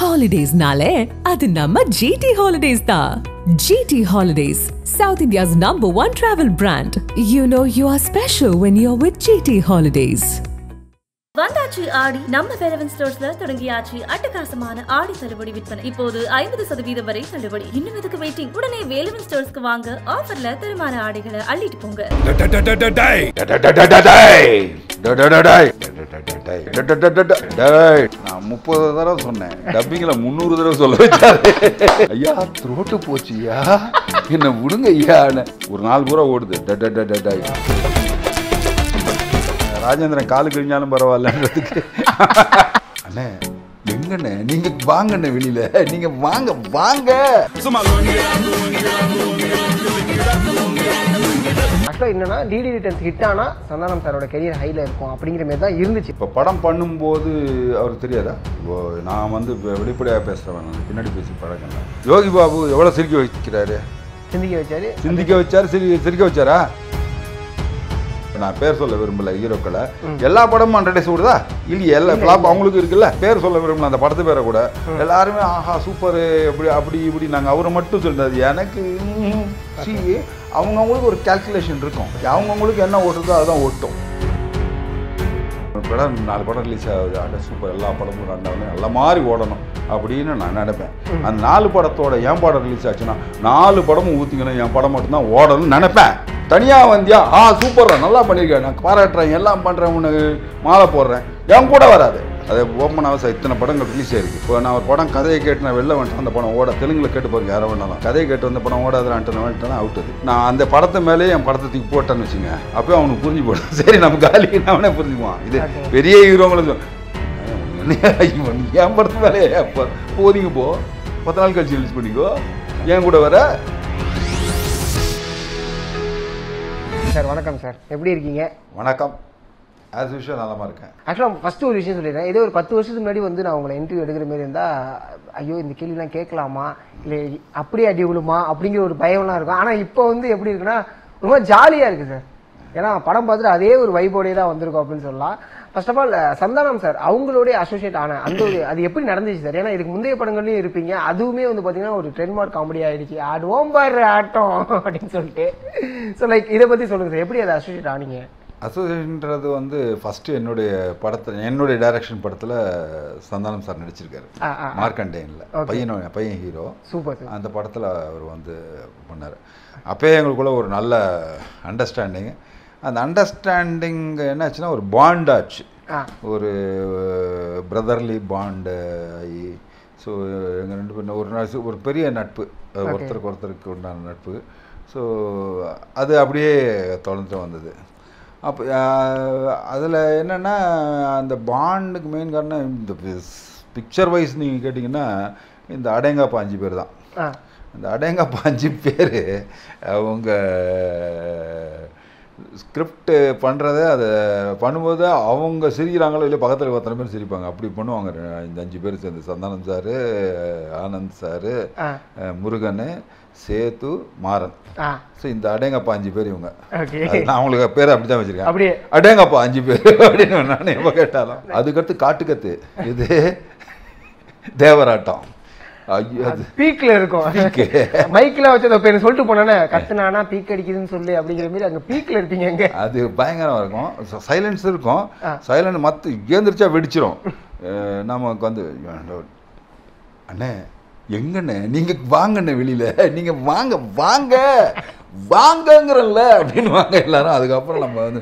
Holidays-nale, adu namma GT Holidays da. GT Holidays, South India's #1 travel brand. You know you are special when you're with GT Holidays. வந்தாச்சி ஆடி நம்ம வேலவன் ஸ்டோர்ஸ்ல தொடங்கியாச்சு அட்டகாசமான ஆடி தள்ளுபடி விற்பனை. இப்போது 50% வரை தள்ளுபடி. இன்னும் எதுக்கு வெயிட்டிங்? உடனே வேலவன் ஸ்டோர்ஸ்க்கு வாங்க. ஆஃபர்ல தரமான ஆடைகளை அள்ளிட்டு போங்க. நான் 30 தடவை சொன்னேன், டப்பிங்ல 300 தடவை சொல்ல வச்சாரு. ஐயா த்ரோட்டு போச்சுயா, என்ன விடுங்க ஐயா. ஒரு நாள் பூரா ஓடுது. ராஜேந்திரன் காலு கிழிஞ்சாலும் பரவாயில்லன்றதுக்கு. அண்ணே எங்கண்ணே நீங்க வாங்கண்ணே, வெளியில நீங்க வாங்க வாங்க. ஆக்சுவலாக என்னன்னா டிடி ரிட்டர்ன்ஸ் ஹிட் ஆனால் சந்தானம் சாரோட கெரியர் ஹைல இருக்கும் அப்படிங்கிற மாதிரி தான் இருந்துச்சு. இப்போ படம் பண்ணும்போது அவருக்கு தெரியாதா? நான் வந்து வெளிப்படையாக பேசுகிறேன், நான் பின்னாடி பேசி பழக்கம். யோகி பாபு எவ்வளோ சிரிக்க வைக்கிறாரு, சிந்திக்க வச்சாரு, சிரிக்க வச்சாரா? நான் பேர் சொல்ல விரும்பல ஹீரோக்களை. எல்லா படமும் 100 days ஓடுதா இல்லையா? எல்லா ஃபிளாப் அவங்களுக்கு இருக்குல்ல. பேர் சொல்ல விரும்பல அந்த படத்து பேரை கூட. எல்லாருமே ஆஹா சூப்பர் அப்படி இப்படி நாங்கள் அவரை மட்டும் சொல்றது. எனக்கு அவங்கவுங்களுக்கு ஒரு கால்குலேஷன் இருக்கும். அவங்கவுங்களுக்கு என்ன ஓட்டுறதோ அதுதான் ஓட்டும். படம் 4 படம் ரிலீஸ் ஆகுது, அட சூப்பர், எல்லா படமும் கண்டாலும் நல்ல மாதிரி ஓடணும் அப்படின்னு நான் நினைப்பேன். அந்த 4 படத்தோட என் படம் ரிலீஸ் ஆச்சுன்னா 4 படமும் ஊற்றிக்கணும், என் படம் மட்டும்தான் ஓடணும்னு நினைப்பேன். தனியாக வந்தியா சூப்பர் நல்லா பண்ணியிருக்கேன், நான் பாராட்டுறேன், எல்லாம் பண்ணுறேன், உனக்கு மாலை போடுறேன், என் கூட வராது. அது ஓப்பன் அவசரம். இத்தனை படங்கள் ரிலீஸ் ஆயிருக்கு. இப்போ நான் ஒரு படம் கதையை கேட்டு நான் வெளில வந்துட்டேன், அந்த படம் ஓட தெலுங்குல கேட்டு போகிறேன் யாரை வேணாலும். கதையை கேட்டு வந்த படம் ஓடாதுன்னு அவுட்டது. நான் அந்த படத்தை மேலே என் படத்தை தூக்கி போட்டேன்னு வச்சுங்க, அப்போயே அவனுக்கு புரிஞ்சு போட்டேன். சரி நம்ம காலி அவனே புரிஞ்சுக்குவான். இது பெரிய ஹீரோங்களும் என் படத்து மேலே போதிங்க போ, 10 நாள் கழிச்சு ரிலீஸ் பண்ணிக்கோ, என் கூட வர. சார் வணக்கம் சார், எப்படி இருக்கீங்க? வணக்கம், ஆஸ் யூஷுவல் நலமா இருக்கேன். ஆக்சுவலாக ஃபஸ்ட்டு ஒரு விஷயம் சொல்லிடுறேன். ஏதோ ஒரு 10 வருஷத்துக்கு முன்னாடி வந்து நான் உங்களை இன்டர்வியூ எடுக்கிற மாதிரி இருந்தால் ஐயோ இந்த கேள்விலாம் கேட்கலாமா இல்லை அப்படியே அடி விழுமா அப்படிங்கிற ஒரு பயம்லாம் இருக்கும். ஆனால் இப்போ வந்து எப்படி இருக்குன்னா ரொம்ப ஜாலியாக இருக்குது சார். ஏன்னா படம் பார்த்துட்டு அதே ஒரு வைபோடே தான் வந்திருக்கோம் அப்படின்னு சொல்லலாம். First of all Santhanam sir அவங்களோட அசோசியேட் ஆன அந்த ஒரு அது எப்படி நடந்துச்சு சார்? ஏன்னா இதுக்கு முந்தைய படங்கள்லையும் இருப்பீங்க, அதுவுமே வந்து பார்த்தீங்கன்னா ஒரு ட்ரெண்ட்மார்க் காமெடி ஆகிடுச்சு, ஆடுவோம் பாரு ஆட்டம் அப்படின்னு சொல்லிட்டு. ஸோ லைக் இதை பற்றி சொல்லுங்கள் சார், எப்படி அதை அசோசியேட் ஆனீங்க? அசோசியேஷன்றது வந்து ஃபஸ்ட்டு என்னுடைய படத்தில், என்னுடைய டைரக்ஷன் படத்தில் சந்தானம் சார் நடிச்சிருக்காரு, மார்க்கண்டேனில். பையன் ஹீரோ. சூப்பர். அந்த படத்தில் அவர் வந்து பண்ணார். அப்போயே எங்களுக்குள்ள ஒரு நல்ல அண்டர்ஸ்டாண்டிங். அந்த அண்டர்ஸ்டாண்டிங் என்னாச்சுன்னா ஒரு பாண்ட் ஆச்சு, ஒரு பிரதர்லி பாண்டு ஆகி. ஸோ எங்கள் 2 பேரும் ஒரு பெரிய நட்பு, ஒருத்தருக்கு ஒருத்தருக்கு உண்டான நட்பு. ஸோ அது அப்படியே தொடர்ந்து வந்தது. அப்போ அதில் என்னென்னா அந்த பாண்டுக்கு மெயின் காரணம் இந்த பிக்சர் வைஸ் நீங்கள் கேட்டிங்கன்னா இந்த அடேங்காப்பா 5 பேர் தான். இந்த அடேங்காப்பா 5 பேர் அவங்க ஸ்கிரிப்ட் பண்ணுறத அதை பண்ணும்போது அவங்க சிரிக்கிறாங்களோ இல்லை பக்கத்தில் 10 பேர் சிரிப்பாங்க, அப்படி பண்ணுவாங்க. இந்த 5 பேர் சேர்ந்து சந்தானம் சார், ஆனந்த் சார், முருகன், சேத்து, மாறன். ஸோ இந்த அடேங்கப்பா 5 பேர் இவங்க. நான் அவங்களுக்கு பேர் அப்படி தான் வச்சுருக்கேன், அப்படியே அடேங்கப்பா 5 பேர் அப்படின்னு நான் எப்போ கேட்டாலும். அதுக்கடுத்து காட்டுக்கத்து, இது தேவராட்டம். பீக்ல இருக்கும், மைக்ல வச்சு பேர் சொல்லிட்டு போனேன்னு கத்துனானா பீக் அடிக்குதுன்னு சொல்லி அப்படிங்கிற மாதிரி அங்கே பீக்ல இருப்பீங்க. அது பயங்கரமாக இருக்கும். சைலன்ஸ் இருக்கும், சைலண்ட் மற்ற ஏந்திரிச்சா வெடிச்சிரும். நமக்கு வந்து அண்ணே எங்கண்ணே நீங்க வாங்கண்ணே, வெளியில நீங்க வாங்க வாங்க வாங்கங்கிறல்ல அப்படின்னு வாங்க எல்லாரும். அதுக்கப்புறம் நம்ம வந்து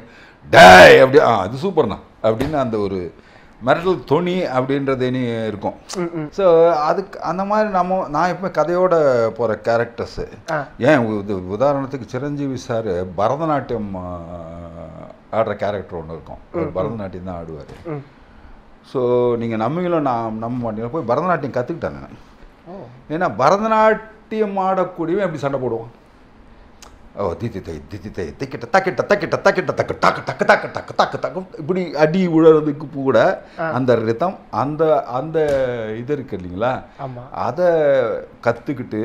டேய் அப்படி அது சூப்பர்ண்ணா அப்படின்னு அந்த ஒரு மிரட்டல் துணி அப்படின்றது இனி இருக்கும். ஸோ அதுக்கு அந்த மாதிரி நான் எப்போ கதையோட போகிற கேரக்டர்ஸு. ஏன் உதாரணத்துக்கு சிரஞ்சீவி சார் பரதநாட்டியம் ஆடுற கேரக்டர் ஒன்று இருக்கும், பரதநாட்டியம் தான் ஆடுவார். ஸோ நீங்கள் நம்பிங்களும் நான் நம்ப மாட்டீங்க, போய் பரதநாட்டியம் கற்றுக்கிட்டேன் நான். ஏன்னா பரதநாட்டியம் ஆடக்கூடியவன் எப்படி சண்டை போடுவான், தித்தி தை தித்தி தை திக்கிட்ட தக்கிட்ட தக்கிட்ட தக்கிட்ட தக்கு டக்கு டக்கு டக்கு டக்கு டக்கு டக்கு இப்படி அடி உழறதுக்கு கூட அந்த ரிதம் அந்த அந்த இது இருக்கு இல்லைங்களா, அதை கற்றுக்கிட்டு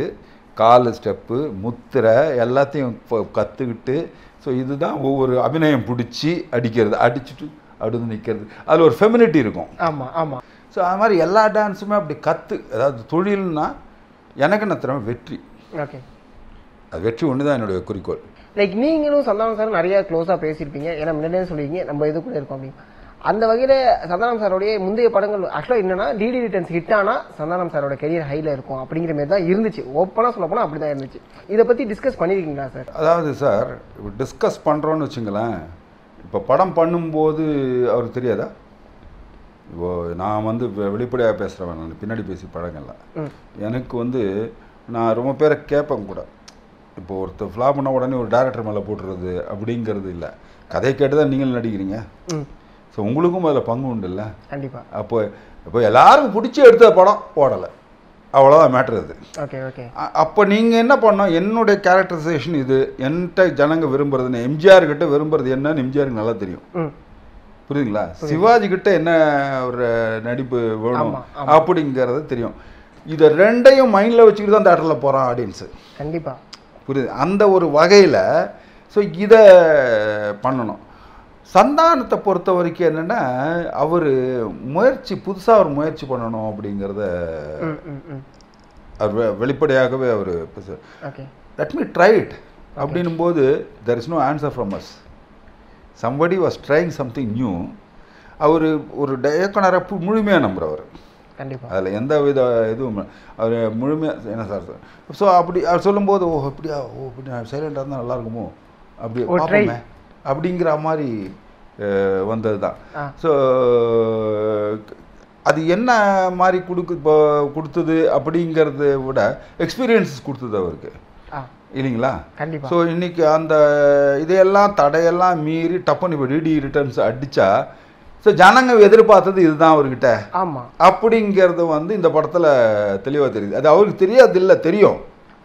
கால் ஸ்டெப்பு முத்திரை எல்லாத்தையும் கற்றுக்கிட்டு. ஸோ இதுதான் ஒவ்வொரு அபிநயம் பிடிச்சி அடிக்கிறது, அடிச்சுட்டு அடுத்து நிற்கிறது. அதில் ஒரு ஃபெமினிட்டி இருக்கும். ஆமாம் ஆமாம். ஸோ அது மாதிரி எல்லா டான்ஸுமே அப்படி அதாவது தொழில்னா எனக்கு என்ன திறமை வெற்றி. ஓகே, அது வெற்றி ஒன்று தான் என்னுடைய குறிக்கோள். லைக் நீங்களும் சந்தானம் சார் நிறைய க்ளோஸாக பேசியிருப்பீங்க, ஏன்னா முன்னாடியே சொல்லியிருக்கீங்க நம்ம இதுக்குள்ளே இருக்கோம் அப்படின்னு. அந்த வகையில் சந்தானம் சாரோடைய முந்தைய படங்கள் ஆக்சுவலாக என்னன்னா டிடி ரிட்டர்ன்ஸ் ஹிட் ஆனால் சந்தானம் சாரோட கெரியர் ஹையில் இருக்கும் அப்படிங்கிற மாதிரி தான் இருந்துச்சு. ஓப்பனாக சொல்ல போனால் அப்படி தான் இருந்துச்சு. இதை பற்றி டிஸ்கஸ் பண்ணியிருக்கீங்களா சார்? அதாவது சார் இப்போ டிஸ்கஸ் பண்ணுறோன்னு வச்சுங்களேன், இப்போ படம் பண்ணும்போது அவருக்கு தெரியாதா? இப்போ நான் வந்து வெளிப்படையாக பேசுகிறேன், நான் பின்னாடி பேசி படங்கள்லாம் எனக்கு நான் ரொம்ப பேரை கேட்பேன் கூட. இப்போ ஒருத்தர் ஃப்ளாப் பண்ண உடனே ஒரு டேரக்டர் மேலே போட்டுறது அப்படிங்கிறது இல்லை. கதையை கேட்டு தான் நீங்கள் நடிக்கிறீங்க. ஸோ உங்களுக்கும் அதில் பங்கு உண்டு இல்லை? கண்டிப்பாக. இப்போ எல்லாருக்கும் பிடிச்சி எடுத்த படம் போடலை, அவ்வளோதான் மேட்ரு அது. Okay okay. அப்போ நீங்கள் என்ன பண்ணோம், என்னுடைய கேரக்டரைசேஷன் இது என்கிட்ட ஜனங்க விரும்புறதுன்னு, எம்ஜிஆர் கிட்ட விரும்புறது என்னன்னு எம்ஜிஆருக்கு நல்லா தெரியும். புரியுதுங்களா? சிவாஜி கிட்ட என்ன ஒரு நடிப்பு வேணும் அப்படிங்கிறது தெரியும். இதை ரெண்டையும் மைண்டில் வச்சுக்கிட்டு தான் தேட்டரில் போகிறான் ஆடியன்ஸு. கண்டிப்பாக புரியுது. அந்த ஒரு வகையில் ஸோ இதை பண்ணணும். சந்தானத்தை பொறுத்த வரைக்கும் என்னென்னா அவர் புதுசாக ஒரு முயற்சி பண்ணணும் அப்படிங்கிறத அவர் வெளிப்படையாகவே அவர் லெட் மீ ட்ரை இட் அப்படின்னும் போது there is no answer from us. Somebody was trying something new. அவர் ஒரு இயக்குனரை முழுமையாக நம்புகிறவர். கண்டிப்பாக அதில் எந்த வித இதுவும் அவர் முழுமையாக என்ன சார். ஸோ அப்படி அவர் சொல்லும்போது இப்படியா இப்படி சைலண்டாக இருந்தால் நல்லா இருக்குமோ அப்படி பார்ப்போமே அப்படிங்கிற மாதிரி வந்தது தான். ஸோ அது என்ன மாதிரி கொடுத்தது அப்படிங்கிறத விட எக்ஸ்பீரியன்ஸஸ் கொடுத்தது அவருக்கு இல்லைங்களா? ஸோ இன்னைக்கு அந்த இதையெல்லாம் தடையெல்லாம் மீறி டப்புன்னு இப்போ டிடி ரிட்டர்ன்ஸ் அடித்தா ஸோ ஜனங்க எதிர்பார்த்தது இதுதான் அவர்கிட்ட. ஆமாம், அப்படிங்கிறது இந்த படத்தில் தெளிவாக தெரியுது. அது அவருக்கு தெரியாது இல்லை, தெரியும்.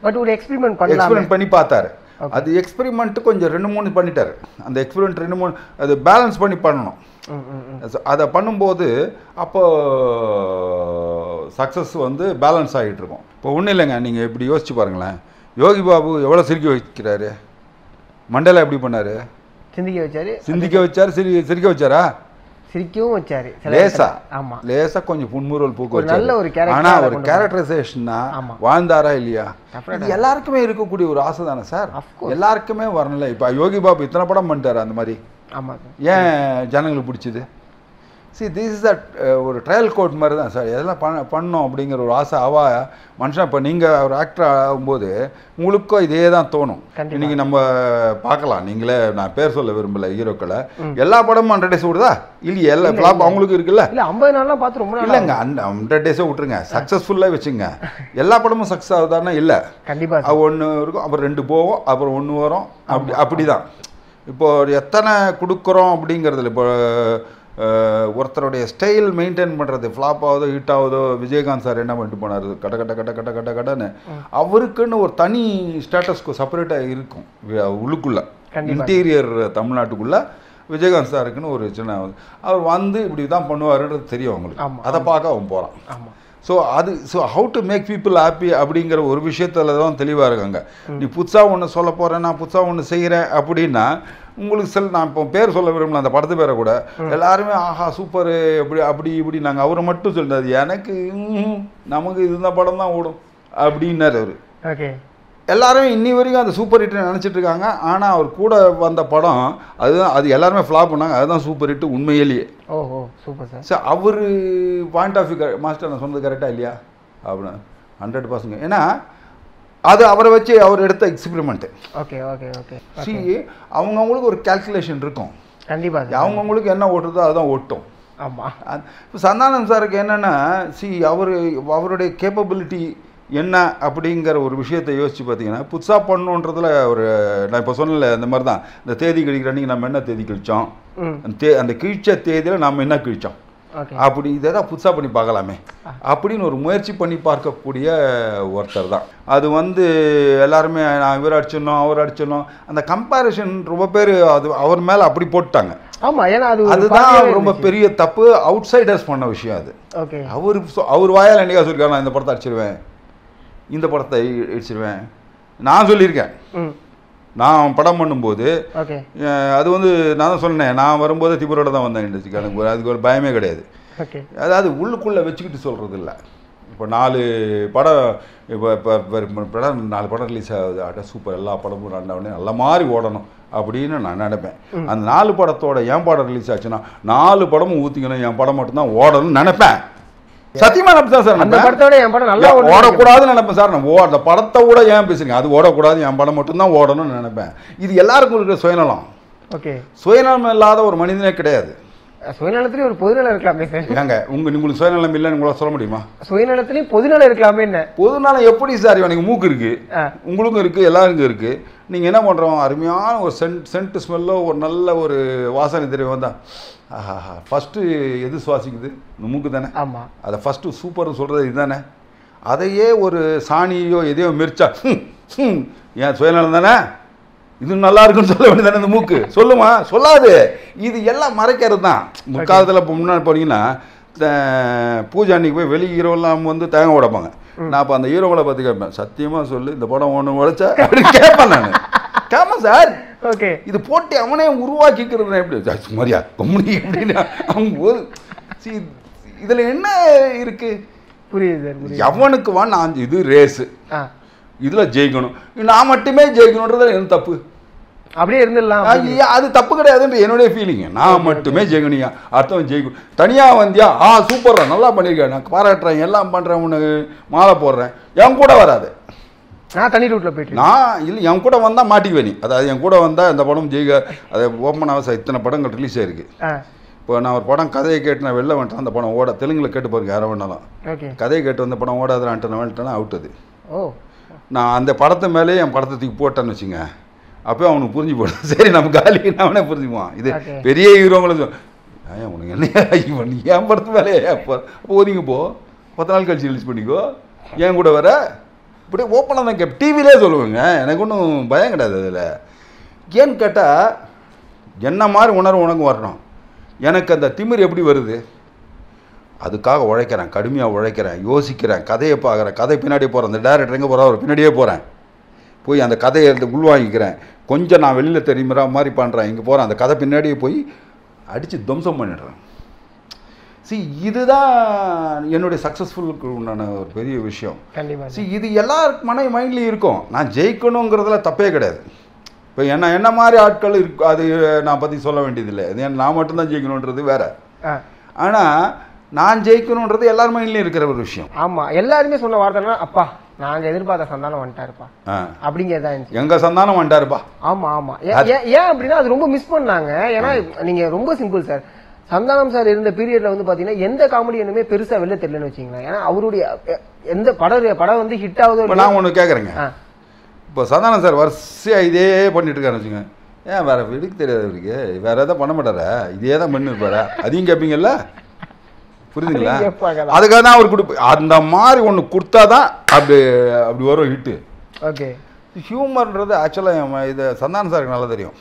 பட் ஒரு எக்ஸ்பெரிமெண்ட் பண்ணி பார்த்தாரு. அது எக்ஸ்பெரிமெண்ட் கொஞ்சம் 2-3 பண்ணிட்டாரு. அந்த எக்ஸ்பெரிமெண்ட் 2-3 அது பேலன்ஸ் பண்ணி பண்ணணும். அதை பண்ணும்போது அப்போ சக்ஸஸ் பேலன்ஸ் ஆகிட்டு இருக்கும். இப்போ ஒன்றும் இல்லைங்க, நீங்கள் இப்படி யோசிச்சு பாருங்களேன். யோகி பாபு எவ்வளோ சிரிக்க வைக்கிறாரு, மண்டேலா எப்படி பண்ணாரு? சிந்திக்க வச்சாரு, சிரிக்க வச்சாரா? சிரிக்கவும் வச்சாரு லேசா. ஆமா, லேசா கொஞ்சம் புன்முறுவல் பூக்க வச்சாரு. ஆனா ஒரு கேரக்டரைசேஷன்னா வாழ்ந்தாரா இல்லையா? இது எல்லாருக்குமே இருக்கக்கூடிய ஒரு ஆசை தானே சார், எல்லாருக்குமே வரணும்ல. இப்போ யோகி பாபு இத்தனை படம் பண்ணிட்டாரு அந்த மாதிரி, ஏன் ஜனங்களுக்கு பிடிச்சது? See, this is that ஒரு ட்ரையல் கோட் மாதிரி தான் சார். எதெல்லாம் பண்ணோம் அப்படிங்கிற ஒரு ஆசை மனுஷன். இப்போ நீங்கள் ஒரு ஆக்டர் ஆகும்போது உங்களுக்கும் இதே தான் தோணும். இன்னைக்கு நம்ம பார்க்கலாம், நீங்களே நான் பேர் சொல்ல விரும்பல ஹீரோக்களை, எல்லா படமும் 100 days விடுதா இல்லையா? எல்லா ஃப்ளாப் அவங்களுக்கு இருக்குல்ல. 50 நாள்லாம் பார்த்து ரொம்ப இல்லைங்க, 100 days விட்டுருங்க, சக்ஸஸ்ஃபுல்லாக வச்சுங்க. எல்லா படமும் சக்ஸஸ் ஆகுதானா? இல்லை, கண்டிப்பாக. அது 1 இருக்கும், அப்புறம் 2 போவோம், அப்புறம் 1 வரும், அப்படி தான். இப்போ எத்தனை கொடுக்குறோம் அப்படிங்கிறதுல இப்போ ஒருத்தருடைய ஸ்டைல் மெயின்டைன் பண்ணுறது, ஃப்ளாப் ஆகுதோ ஹிட் ஆகுதோ. விஜயகாந்த் சார் என்ன பண்ணிட்டு போனார், கடன்னு அவருக்குன்னு ஒரு தனி ஸ்டேட்டஸ்க்கு செப்பரேட்டாக இருக்கும் உள்ளுக்குள்ளே, இன்டீரியர் தமிழ்நாட்டுக்குள்ளே. விஜயகாந்த் சாருக்குன்னு ஒரு சின்ன அவர் இப்படி தான் பண்ணுவாருன்றது தெரியும் அவங்களுக்கு. அதை பார்க்க அவன் போகிறான். So how to make people happy அப்படிங்கிற ஒரு விஷயத்தில் தான் தெளிவாக இருக்காங்க. நீ புதுசாக ஒன்று சொல்ல போகிறேன், நான் புதுசாக ஒன்று செய்கிறேன் அப்படின்னா உங்களுக்கு நான் இப்போ பேர் சொல்ல விரும்பல, அந்த படத்து பேரை கூட எல்லாருமே ஆஹா சூப்பரு அப்படி நாங்கள் அவரை மட்டும் சொல்லிட்டாரு. எனக்கு நமக்கு இந்த படம் தான் ஓடும் அப்படின்னாரு அவர். ஓகே, எல்லாரும் இன்னி வரைக்கும் அந்த சூப்பர் ஹிட்னு நினச்சிட்டு இருக்காங்க. ஆனால் அவர் கூட வந்த படம் அது எல்லாருமே ஃப்ளாப் பண்ணாங்க. அதுதான் சூப்பர் ஹிட் உண்மையிலேயே. ஓஹோ, சூப்பர் சார். சார் அவர் பாயிண்ட் ஆஃப் வியூ மாஸ்டர் நான் சொன்னது கரெக்டாக இல்லையா? அப்படின்னு 100%. ஏன்னா அது அவரை வச்சு அவர் எடுத்த எக்ஸ்பெரிமெண்ட்டு. Okay okay okay. அவங்கவுங்களுக்கு ஒரு கால்குலேஷன் இருக்கும். கண்டிப்பாக அவங்கவுங்களுக்கு என்ன ஓட்டுறதோ அதுதான் ஓட்டும். ஆமாம். இப்போ சந்தானம் சாருக்கு என்னென்னா அவருடைய கேப்பபிலிட்டி என்ன அப்படிங்கிற ஒரு விஷயத்தை யோசிச்சு பார்த்தீங்கன்னா, புதுசாக பண்ணணுன்றதுல நான் இப்போ சொன்னல இந்த மாதிரி தான். இந்த தேதி கழிக்கிற அன்றைக்கி நம்ம என்ன தேதி கழித்தோம், அந்த கிழிச்ச தேதியில் நம்ம என்ன கிழித்தோம், அப்படி இதை தான் புதுசாக பண்ணி பார்க்கலாமே அப்படின்னு ஒரு முயற்சி பண்ணி பார்க்கக்கூடிய ஒருத்தர் தான். அது எல்லாருமே நான் இவர் அடிச்சிடணும் அவர் அடிச்சிடணும் அந்த கம்பேரிஷன் ரொம்ப பேர் அவர் மேலே அப்படி போட்டாங்க. ஆமாம், ஏன்னா அதுதான் ரொம்ப பெரிய தப்பு, அவுட் சைடர்ஸ் பண்ண விஷயம் அது. ஓகே, அவர் வாயால் என்னைக்கா சொல்லியிருக்காரு, நான் இந்த படத்தை அடிச்சிடுவேன், இந்த படத்தை அடிச்சிடுவேன் நான் சொல்லியிருக்கேன். நான் படம் பண்ணும்போது அது நான் தான் சொன்னேன், நான் வரும்போது திபுரோட தான் வந்தேன் இண்டஸ்ட்ரிக்கு. எனக்கு அதுக்கு ஒரு பயமே கிடையாது. ஓகே. அதாவது உள்ளுக்குள்ளே வச்சுக்கிட்டு சொல்கிறது இல்லை. இப்போ 4 படம் இப்போ படம் 4 படம் ரிலீஸ் ஆகுது, அட சூப்பர் எல்லா படமும் ரெண்டாவது நல்ல மாதிரி ஓடணும் அப்படின்னு நான் நினைப்பேன். அந்த 4 படத்தோட என் படம் ரிலீஸ் ஆச்சுன்னா 4 படமும் ஊற்றிக்கணும், என் படம் மட்டும்தான் ஓடணும்னு நினைப்பேன். சத்தியமா நினைப்பேன் சார். அந்த படத்தோட என் படம் நல்லா ஓடக்கூடாதுன்னு நினைப்பேன் சார். நான் அந்த படத்தை கூட ஏன் பேசுறீங்க, அது ஓடக்கூடாது, என் படம் மட்டும்தான் ஓடணும்னு நினைப்பேன். இது எல்லாருக்கும் இருக்கிற சுயநலம். ஓகே. சுயநலம் இல்லாத ஒரு மனிதனே கிடையாது. சுயநலத்திலேயே ஒரு பொதுநலம் இருக்கலாமே சார். ஏங்க உங்களுக்கு சுயநலம் இல்லைன்னு உங்களால் சொல்ல முடியுமா? சுயநலத்திலேயும் பொதுநலம் இருக்கலாமே. என்ன பொதுநலம் எப்படி சார்? எனக்கு மூக்கு இருக்கு, உங்களுக்கும் இருக்கு, எல்லாருக்கும் இருக்கு. நீங்கள் என்ன பண்ணுறோம், அருமையான ஒரு சென்ட் ஸ்மெல்லோ ஒரு நல்ல ஒரு வாசனை தெரியும் வந்தால் ஆஹா ஃபஸ்ட்டு எது சுவாசிக்குது? இந்த மூக்கு தானே. ஆமாம். அதை ஃபஸ்ட்டு சூப்பர்னு சொல்கிறது இதுதானே. அதையே ஒரு சாணியோ எதையோ மிரிச்சா ஏன் சுயநலம் தானே, இது நல்லா இருக்குன்னு சொல்ல வேண்டியதானே இந்த மூக்கு? சொல்லுமா? சொல்லாது. இது எல்லாம் மறைக்கிறது தான். முக்காலத்தில் இப்போ முன்னாடி போனீங்கன்னா பூஜை அன்னைக்கு போய் வெளி ஹீரோலாம் வந்து தேங்காய் உடைப்பாங்க. நான் அப்போ அந்த ஹீரோங்களை பார்த்து கேட்பேன், சத்தியமாக சொல்லு இந்த படம் ஒன்று உடைச்சா அப்படின்னு கேட்பேன் நான். கேட்பேன் சார். ஓகே. இது போட்டு அவனே உருவாக்கிக்கிறது எப்படி மாதிரியா கம்முனி அப்படின்னு அவங்க இதில் என்ன இருக்கு? புரியுது. எவனுக்கு வா நான் இது ரேஸு, இதில் ஜெயிக்கணும், நான் மட்டுமே ஜெயிக்கணுன்றது என்ன தப்பு? அப்படியே இருந்துடலாம். அது தப்பு கிடையாதுன்ற என்னுடைய ஃபீலிங்கு. நான் மட்டுமே ஜெயிக்கணுயா, அடுத்தவன் ஜெயிக்கணும். தனியாக வந்தியா சூப்பரா நல்லா பண்ணியிருக்கேன், நான் பாராட்டுறேன், எல்லாம் பண்ணுறேன், உனக்கு மாலை போடுறேன், என் கூட வராது. நான் தனி ரூட்டில் போயிட்டு நான் இல்லை, என் கூட வந்தால் மாட்டிக்குவேன் நீ. அதாவது என் கூட வந்தால் இந்த படம் ஜெயிக்க அதை ஓப்பன் அவசரம் இத்தனை படங்கள் ரிலீஸ் ஆயிருக்கு. இப்போ நான் ஒரு படம் கதையை கேட்டு நான் வெளில வந்துட்டேன், அந்த படம் ஓட தெலுங்கில் கேட்டு பாருங்க யாரை வேணாலும். கதையை கேட்டு வந்த படம் ஓடாதுன்ட்டு நான் வந்துட்டேன்னா அவுட். அது நான் அந்த படத்தை மேலே என் படத்தை தூக்கி போட்டேன்னு வச்சுங்க, அப்போ அவனுக்கு புரிஞ்சு போடுறேன். சரி நம்ம காலி அவனே புரிஞ்சுக்குவான். இது பெரிய ஹீரோங்களும் உனக்கு என்ன நீ என் படத்து மேலே அப்போ ஒதுங்க போ, 10 நாள் கழிச்சு ரிலீஸ் பண்ணிக்கோ, ஏன் கூட வர இப்படியே ஓப்பனாக தான் கேப் டிவிலே சொல்லுவேங்க. எனக்கு ஒன்றும் பயம் கிடையாது அதில். ஏன்னு கேட்டால் என்ன மாதிரி உணர்வு உனக்கு வரணும். எனக்கு அந்த திமிர் எப்படி வருது? அதுக்காக உழைக்கிறேன், கடுமையாக உழைக்கிறேன், யோசிக்கிறேன், கதையை பார்க்குறேன், கதை பின்னாடியே போகிறேன். அந்த டேரக்டர் எங்கே போகிறா அவர் பின்னாடியே போகிறேன், போய் அந்த கதையை உள்வாங்கிக்கிறேன், கொஞ்சம் நான் வெளியில் தெரியுற மாதிரி பண்ணுறேன், இங்கே போகிறேன், அந்த கதை பின்னாடியே போய் அடித்து துவம்சம் பண்ணிடுறேன். இதுதான் என்னுடைய சக்ஸஸ்ஃபுல்லுக்கு உண்டான ஒரு பெரிய விஷயம். இது எல்லாருக்கு மைண்ட்லேயும் இருக்கும். நான் ஜெயிக்கணுங்கிறதுல தப்பே கிடையாது. இப்போ என்ன மாதிரி ஆட்கள் இருக்கு, அது நான் பற்றி சொல்ல வேண்டியதில்லை. அது நான் மட்டும்தான் ஜெயிக்கணுன்றது வேற. ஆனால் நான் ஜெயிக்கணுன்றது எல்லார் மைண்ட்லேயும் இருக்கிற ஒரு விஷயம். ஆமாம், எல்லாருமே சொன்ன வார்த்தைனா அப்பா நாங்கள் எதிர்பார்த்த சந்தானம் வந்துட்டாருப்பா அப்படிங்கிறதா இருந்துச்சு. எங்கள் சந்தானம் வந்துட்டாருப்பா. ஆமாம் ஆமாம். ஏன் அப்படின்னா அது ரொம்ப மிஸ் பண்ணாங்க. ஏன்னா நீங்கள் ரொம்ப சிம்பிள் சார். சந்தானம் சார் இருந்த பீரியட்ல வந்து பாத்தீங்கன்னா எந்த காமெடி ஒண்ணுமே பெருசா வெளில தெரியலன்னு வச்சுங்களேன். ஏன்னா அவருடைய எந்த படம் வந்து ஹிட் ஆகுது. நான் ஒன்று கேட்குறேங்க, இப்போ சந்தானம் சார் வரிசையா இதே பண்ணிட்டு இருக்காருன்னு வச்சுங்க, ஏன் வேற வீடுக்கு தெரியாது அவருக்கு, வேற எதாவது பண்ண மாட்டாரா, இதே தான் பண்ணி இருப்பாரா, அதையும் கேட்பீங்கல்ல, புரியுதுங்களா? அதுக்காக தான் அவர் கொடுப்பு அந்த மாதிரி ஒன்று கொடுத்தாதான் அப்படி வரும் ஹிட்டு. ஓகே. ஹியூமர்ன்றது ஆக்சுவலாக இது சந்தானம் சாருக்கு நல்லா தெரியும்.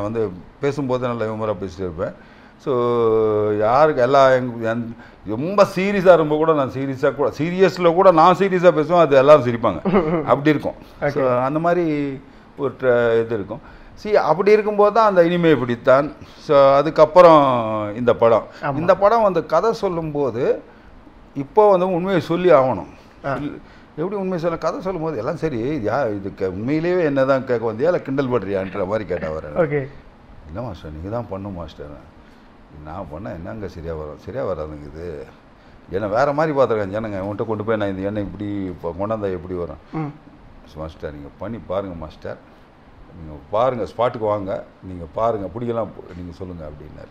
வந்து பேசும்போது நல்ல ஹியூமராக பேசிட்டு இருப்பேன். ஸோ யாருக்கு எல்லாம் ரொம்ப சீரியஸாக இருக்கும்போது கூட நான் சீரியஸில் கூட நான் சீரியஸாக பேசுவேன், அது எல்லோரும் சிரிப்பாங்க, அப்படி இருக்கும். ஸோ அந்த மாதிரி ஒரு இது இருக்கும். அப்படி இருக்கும்போது தான் அந்த இனிமை பிடித்தான். ஸோ அதுக்கப்புறம் இந்த படம் வந்து கதை சொல்லும்போது இப்போ வந்து உண்மையை சொல்லி ஆகணும். எப்படி உண்மையை சொல்ல கதை சொல்லும்போது எல்லாம் சரி இதுக்கு உண்மையிலேயே என்ன தான் கேட்க வந்தியா இல்லை கிண்டல் பண்ணுறியான்ற மாதிரி கேட்டால் வர. இல்லை மாஸ்டர் நீங்கள் தான் பண்ணும் மாஸ்டர், நான் பண்ணால் என்னங்க சரியாக வராதுங்க இது, ஏன்னா வேறு மாதிரி பார்த்துருக்கேன் ஜனங்க, உன்கிட்ட கொண்டு போய் நான் இந்த எண்ணெய் இப்படி இப்போ கொண்டாந்தா எப்படி வரும் மாஸ்டர், நீங்கள் பண்ணி பாருங்கள் மாஸ்டர், நீங்கள் பாருங்கள் ஸ்பாட்டுக்கு வாங்க, நீங்கள் பாருங்கள் பிடிக்கலாம் நீங்கள் சொல்லுங்கள் அப்படின்னாரு.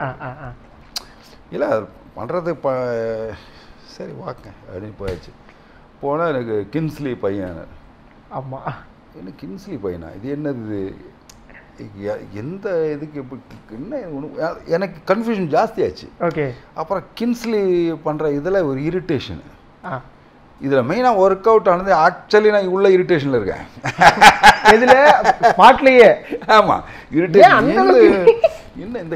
இல்லை பண்ணுறது சரி வாங்க அப்படின்னு போயாச்சு. போனால் எனக்கு கின்ஸ்லி பையன். ஆமாம், என்ன கின்ஸ்லி பையனா, இது என்னது, எந்த இதுக்கு என்ன எனக்கு கன்ஃபியூஷன் ஜாஸ்தி ஆச்சு. ஓகே. அப்புறம் கின்ஸ்லி பண்ணுற இதில் ஒரு இரிட்டேஷன், இதில் மெயினாக ஒர்க் அவுட் ஆனது ஆக்சுவலி நான் உள்ள இரிட்டேஷனில் இருக்கேன். இதில் பாட்லேயே. ஆமாம், இரிட்டேஷன் என்ன இந்த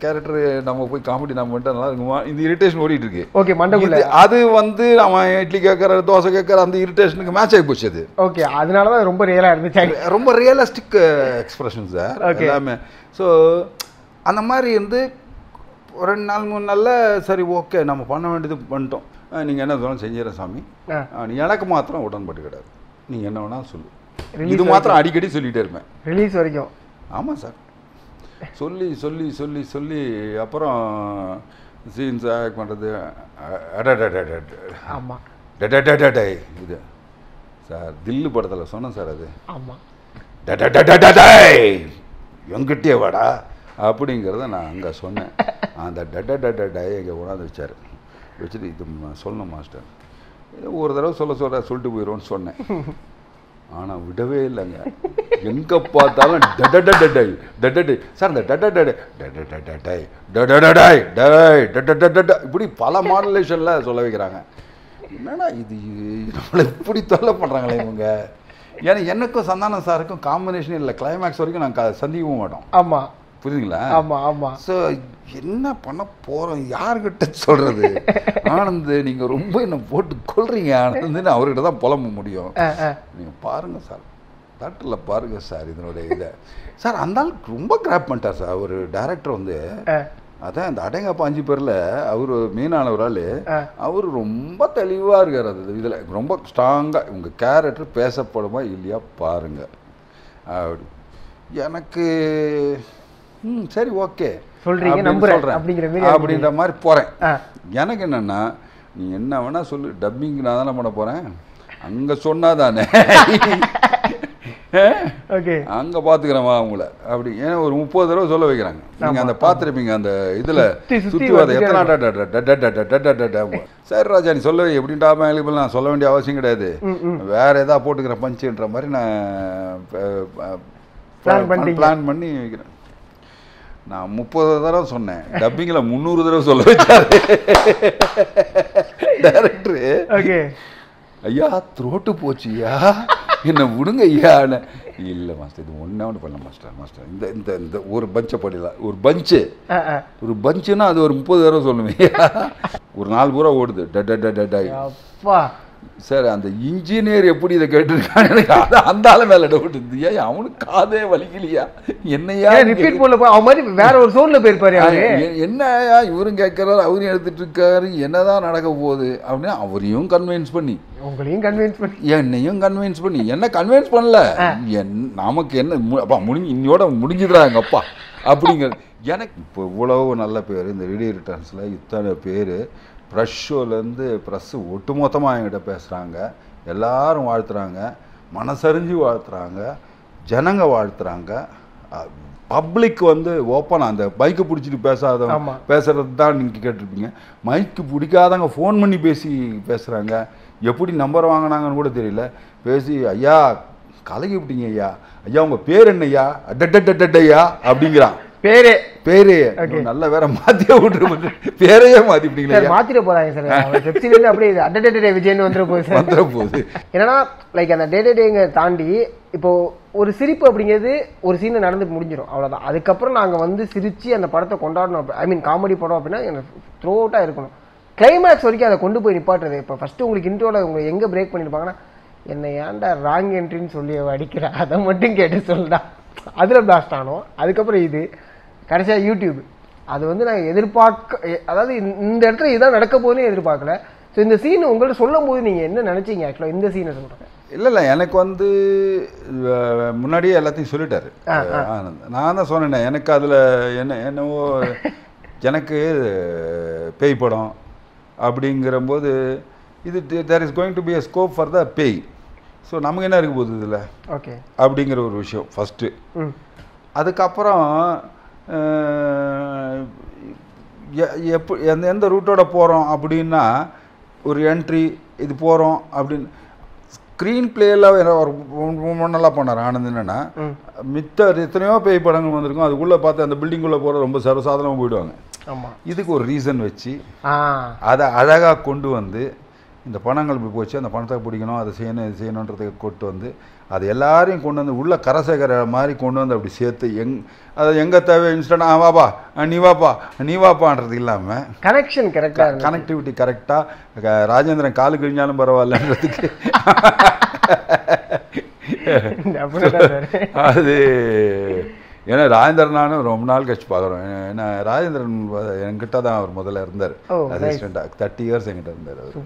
கேரக்டரு நம்ம போய் காமெடி நம்ம பண்ணிட்டா நல்லா இருக்குமா, இந்த இரிட்டேஷன் ஓடிட்டு இருக்கு. ஓகே, மண்டபுள்ள அது வந்து அவன் இட்லி கேட்குற தோசை கேட்குற அந்த இரிட்டேஷனுக்கு மேட்ச் ஆகி போச்சு. அது ஓகே, அதனால தான் ரொம்ப ரியலாக இருந்துச்சு, ரொம்ப ரியலிஸ்டிக் எக்ஸ்பிரஷன் சார் எல்லாமே. ஸோ அந்த மாதிரி வந்து ஒரு 2 நாள் 3 நாளில் சரி ஓகே நம்ம பண்ண வேண்டியது பண்ணிட்டோம், நீங்கள் என்ன சொன்னாலும் செஞ்சிடறேன் சாமி, எனக்கு மாத்திரம் உடன்பாடு கிடையாது, நீங்கள் என்ன வேணாலும் சொல்லு, இது மாத்திரம் அடிக்கடி சொல்லிகிட்டே இருப்பேன் ரிலீஸ் வரைக்கும். ஆமாம் சார். சொல்லி சொல்லி சொல்லி சொல்லி அப்புறம் சீன்ஸ் ஆக்ட் பண்ணுறது ஆமாம் இது சார் தில்லு படத்தில் சொன்னேன் சார் அது. ஆமாம் எங்கிட்டே வாடா அப்படிங்கிறத நான் அங்கே சொன்னேன். அந்த டை எங்கே கொண்டாந்து வச்சார், வச்சுட்டு இது சொல்லணும் மாஸ்டர், ஒரு தடவை சொல்லிட்டு போயிடுவோன்னு சொன்னேன். ஆனால் விடவே இல்லைங்க, எங்கே பார்த்தாலும் சார் இந்த இப்படி பல மாடுலேஷனில் சொல்ல வைக்கிறாங்க. என்னடா இது நம்மளை இப்படி தொல்லை பண்ணுறாங்களே இவங்க. ஏன்னா எனக்கும் சந்தானம் சாருக்கும் காம்பினேஷன் இல்லை, கிளைமேக்ஸ் வரைக்கும் நாங்கள் சந்திக்கவும் மாட்டோம். ஆமாம் புரியுதுங்களா? ஆமாம் ஆமாம். ஸோ என்ன பண்ண போகிறோம், யார்கிட்ட சொல்கிறது? ஆனந்த் நீங்கள் ரொம்ப என்ன போட்டு கொள்றீங்க ஆனந்துன்னு அவர்கிட்ட தான் புலம்ப முடியும். நீங்கள் பாருங்கள் சார், தேட்டரில் பாருங்கள் சார் இதனுடைய இதை சார். அந்த ஆளுக்கு ரொம்ப கிராப் பண்ணிட்டார் சார் ஒரு டைரக்டர் வந்து. அதான் இந்த அடங்கப்பா 5 பேரில் அவர் மெயினான ஒரு ஆள், அவர் ரொம்ப தெளிவாக இருக்கார். அது இதில் ரொம்ப ஸ்ட்ராங்காக உங்கள் கேரக்டர் பேசப்படுமா இல்லையா பாருங்கள் அப்படி. எனக்கு சரி ஓகே சொல்கிறீங்க நம்புறேன் அப்படின்ற மாதிரி போகிறேன். எனக்கு என்னென்னா நீ என்ன வேணால் சொல்லு, டப்பிங் நான் தானே பண்ண போகிறேன், அங்கே சொன்னாதானே அங்கே பார்த்துக்கிறேன் அவங்கள அப்படி. ஏன்னா ஒரு 30 தடவை சொல்ல வைக்கிறாங்க. நீங்கள் அந்த பார்த்துருப்பீங்க அந்த இதில் சுற்றி வர எத்தனை சரி ராஜா நீ சொல்ல எப்படின்ட்டா மேலே நான் சொல்ல வேண்டிய அவசியம் கிடையாது, வேற ஏதாவது போட்டுக்கிறேன் பஞ்சுன்ற மாதிரி நான் பிளான் பண்ணி வைக்கிறேன். நான் 30 தடவை சொன்னேன், டப்பிங்கில் 300 தடவை சொல்ல வச்சாரு டைரக்டரு. ஐயா த்ரோட்டு போச்சுயா என்ன விடுங்க ஐயா. இல்லை மாஸ்டர் இது ஒன்று பண்ணல மாஸ்டர் இந்த இந்த இந்த ஒரு பஞ்சை படிலாம் ஒரு பஞ்சுன்னா அது ஒரு 30 தடவை சொல்லுவேன். ஒரு 4 பூரா ஓடுது சார். அந்த இன்ஜினியர் எப்படி இதை கேட்டுருக்கான்னு எனக்கு அந்த ஆள மேலே டவுட் இருந்துயா, அவனுக்கு காதே வலிக்கலையா என்னையா ரிப்பீட் போல அவன் மாதிரி வேற ஒரு சோன்ல போயிருப்பாரு. என்னையா இவரும் கேட்கறாரு அவரும் எடுத்துட்டு இருக்காரு, என்னதான் நடக்க போகுது அப்படின்னு அவரையும் கன்வின்ஸ் பண்ணி உங்களையும் கன்வின்ஸ் பண்ணி என்னையும் கன்வின்ஸ் பண்ணி என்ன கன்வின்ஸ் பண்ணல, நமக்கு என்ன அப்பா இன்னையோட முடிஞ்சுதுறாங்க அப்பா அப்படிங்கிறது. எனக்கு இப்போ இவ்வளவு நல்ல பேர் இந்த வீடியோ ரிட்டர்ன்ஸில் இத்தனை பேர் ப்ரெஷ் ஷோலேருந்து ப்ரெஸ்ஸு ஒட்டுமொத்தமாக என்கிட்ட பேசுகிறாங்க, எல்லாரும் வாழ்த்துறாங்க, மனசறிஞ்சு வாழ்த்துறாங்க, ஜனங்க வாழ்த்துறாங்க. பப்ளிக் வந்து ஓப்பனாக அந்த மைக்கு பிடிச்சிட்டு பேசுறது தான் நீங்கள் கேட்டிருப்பீங்க. மைக்கு பிடிக்காதவங்க ஃபோன் பண்ணி பேசுகிறாங்க. எப்படி நம்பர் வாங்கினாங்கன்னு கூட தெரியல. பேசி ஐயா கலகி விட்டீங்க ஐயா, ஐயா உங்கள் பேர் என்னய்யா அட்டட்டட்டட்டையா அப்படிங்கிறான். பேரு நல்ல வேற மாத்தியே விட்டுரு, பேரையே மாத்திட்டீங்களா? மாத்திர போறாங்க சார் வெப்சீரிஸ்ல அப்படியே அட்டட்டே விஜய்னு வந்துட போகுது. என்னன்னா லைக் அந்த டே தாண்டி இப்போ ஒரு சிரிப்பு அப்படிங்கிறது ஒரு சீன் நடந்து முடிஞ்சிடும் அவ்வளோதான். அதுக்கப்புறம் நாங்கள் வந்து சிரிச்சு அந்த படத்தை கொண்டாடணும். ஐ மீன் காமெடி படம் அப்படின்னா எனக்கு த்ரூ அவுட்டாக இருக்கணும். கிளைமேக்ஸ் வரைக்கும் அதை கொண்டு போய் நிப்பாட்டுறது. இப்போ ஃபர்ஸ்ட் உங்களுக்கு இன்ட்ரோல உங்களை எங்கே பிரேக் பண்ணியிருப்பாங்கன்னா என்ன ஏன்டா ராங் என்ட்ரின்னு சொல்லி அடிக்கிற அதை மட்டும் கேட்டு சொல்லிட்டா அதில் பிளாஸ்ட் ஆனோம். அதுக்கப்புறம் இது கடைசியாக யூடியூப் அது வந்து நான் அதாவது இந்த இடத்துல இதுதான் நடக்க போதுன்னு எதிர்பார்க்கல. ஸோ இந்த சீன் உங்கள்கிட்ட சொல்லும் போது நீங்கள் என்ன நினச்சிங்க ஆக்சுவலாக இந்த சீனை சொல்கிறேன்? இல்லை எனக்கு வந்து முன்னாடியே எல்லாத்தையும் சொல்லிட்டாரு ஆனந்த். நான் தான் சொன்னேன் எனக்கு அதில் என்னவோ எனக்கு பேய் படம் அப்படிங்கிறம்போது இது there is going to be a scope for the pei. So நமக்கு என்ன இருக்க போகுது இதில் ஓகே அப்படிங்கிற ஒரு விஷயம் ஃபஸ்ட்டு. அதுக்கப்புறம் எந்த ரூட்டோட போகிறோம் அப்படின்னா ஒரு என்ட்ரி இது போகிறோம் அப்படின்னு ஸ்க்ரீன் பிளேயில் நல்லா பண்ணார் ஆனந்த். என்னென்னா மித்த எத்தனையோ பேய் படங்கள் வந்திருக்கும், அதுக்குள்ளே பார்த்து அந்த பில்டிங்குள்ளே போகிற ரொம்ப சர்வசாதாரணமாக போயிடுவாங்க. இதுக்கு ஒரு ரீசன் வச்சு அதை அழகாக கொண்டு வந்து இந்த பணங்கள் இப்படி போச்சு, அந்த பணத்தை பிடிக்கணும், அதை செய்யணும், இது செய்யணுன்றதை கொண்டு வந்து அது எல்லாரையும் கொண்டு வந்து உள்ள கரசேகர மாதிரி கொண்டு வந்து அப்படி சேர்த்து அதை எங்கே தேவை இன்ஸ்டன்ட் வாப்பா நீ வாப்பான்றது இல்லாமல் கனெக்ஷன் கரெக்டாக கனெக்டிவிட்டி கரெக்டாக ராஜேந்திரன் காலு கிழிஞ்சாலும் பரவாயில்லன்றதுக்கு அது ஏன்னா ராஜேந்திரன் நானும் ரொம்ப நாள் கழிச்சு பார்க்குறோம். ஏன்னா ராஜேந்திரன் என்கிட்ட தான் அவர் முதல்ல இருந்தார் அசிஸ்டண்ட்டாக 30 years என்கிட்ட இருந்தார் அவர்.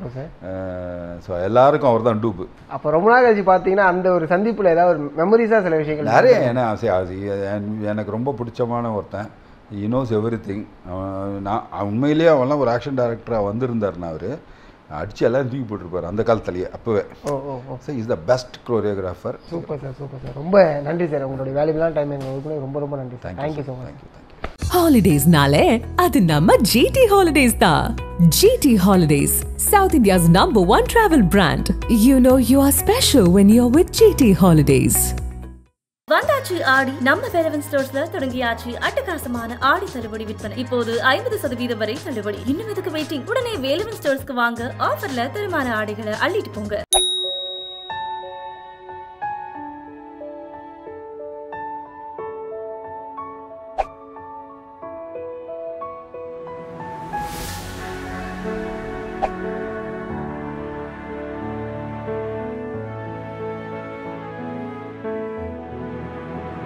ஸோ எல்லாருக்கும் அவர் தான் டூப்பு. அப்போ ரொம்ப நாள் கழிச்சு பார்த்தீங்கன்னா அந்த ஒரு சந்திப்பில் ஏதாவது ஒரு மெமரிஸாக சில விஷயங்கள் நிறைய. ஏன்னா எனக்கு ரொம்ப பிடிச்சமான ஒருத்தன், he knows everything. நான் உண்மையிலேயே அவெல்லாம் ஒரு ஆக்ஷன் டைரக்டராக வந்திருந்தாருன்னா அவர் அடிச்சு எல்லாம் தூக்கி போட்டிருப்பார் அந்த காலத்துலேயே அப்போவே. So is the best choreographer. Super sir. ரொம்ப நன்றி சார், உங்களுடைய வேல்யூபிளான டைம் எங்களுக்கு ரொம்ப ரொம்ப நன்றி. Thank you so much. Holidays-nale adu namma GT Holidays da. GT Holidays, South India's #1 travel brand. You know you are special when you're with GT Holidays. வந்தாச்சு ஆடி நம்ம வேலவன் ஸ்டோர்ஸ்ல தொடங்கியாச்சு அட்டகாசமான ஆடி தள்ளுபடி விற்பனை. இப்போது 50% வரை தள்ளுபடி. இன்னும் எதுக்கு வெயிட்டிங்? உடனே வேலவன் ஸ்டோர்ஸ்க்கு வாங்க. ஆஃபர்ல தரமான ஆடைகளை அள்ளிட்டு போங்க.